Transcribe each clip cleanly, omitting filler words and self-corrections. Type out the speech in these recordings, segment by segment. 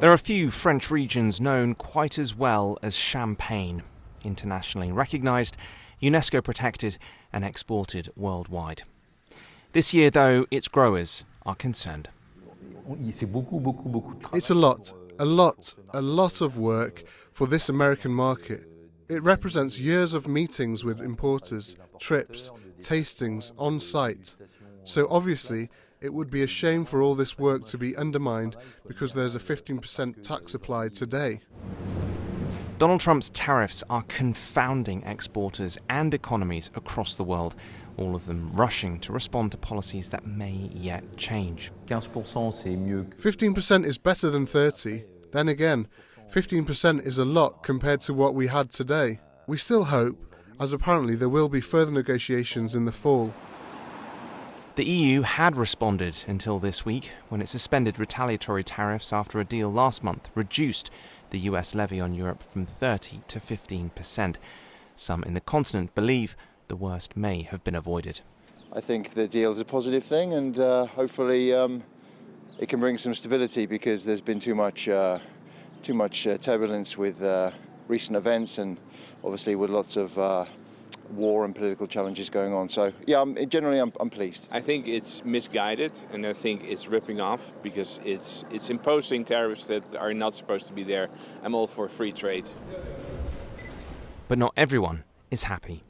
There are a few French regions known quite as well as Champagne, internationally recognised, UNESCO protected and exported worldwide. This year, though, its growers are concerned. It's a lot of work for this American market. It represents years of meetings with importers, trips, tastings on site. So obviously, it would be a shame for all this work to be undermined because there's a 15% tax applied today. Donald Trump's tariffs are confounding exporters and economies across the world, all of them rushing to respond to policies that may yet change. 15% is better than 30%. Then again, 15% is a lot compared to what we had today. We still hope, as apparently there will be further negotiations in the fall. The EU had responded until this week when it suspended retaliatory tariffs after a deal last month reduced the US levy on Europe from 30 to 15%. Some in the continent believe the worst may have been avoided. I think the deal is a positive thing, and hopefully it can bring some stability, because there's been too much turbulence with recent events, and obviously with lots of war and political challenges going on. So yeah, generally I'm pleased. I think it's misguided, and I think it's ripping off, because it's imposing tariffs that are not supposed to be there. I'm all for free trade. But not everyone is happy.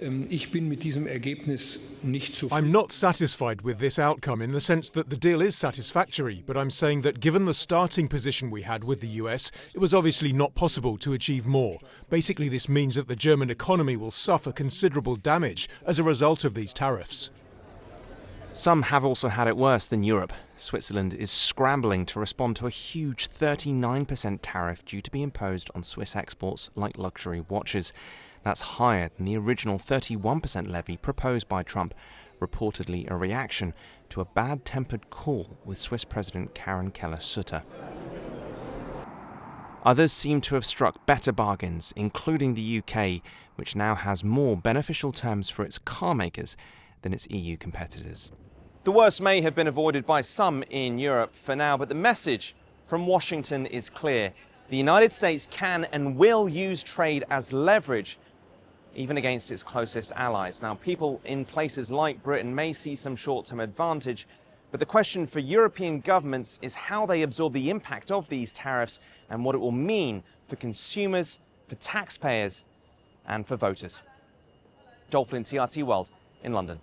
I'm not satisfied with this outcome in the sense that the deal is satisfactory, but I'm saying that given the starting position we had with the US, it was obviously not possible to achieve more. Basically, this means that the German economy will suffer considerable damage as a result of these tariffs. Some have also had it worse than Europe. Switzerland is scrambling to respond to a huge 39% tariff due to be imposed on Swiss exports like luxury watches. That's higher than the original 31% levy proposed by Trump, reportedly a reaction to a bad-tempered call with Swiss President Karin Keller-Sutter. Others seem to have struck better bargains, including the UK, which now has more beneficial terms for its car makers than its EU competitors. The worst may have been avoided by some in Europe for now, but the message from Washington is clear. The United States can and will use trade as leverage, even against its closest allies. Now, people in places like Britain may see some short-term advantage, but the question for European governments is how they absorb the impact of these tariffs and what it will mean for consumers, for taxpayers, and for voters. Joel Flynn, TRT World in London.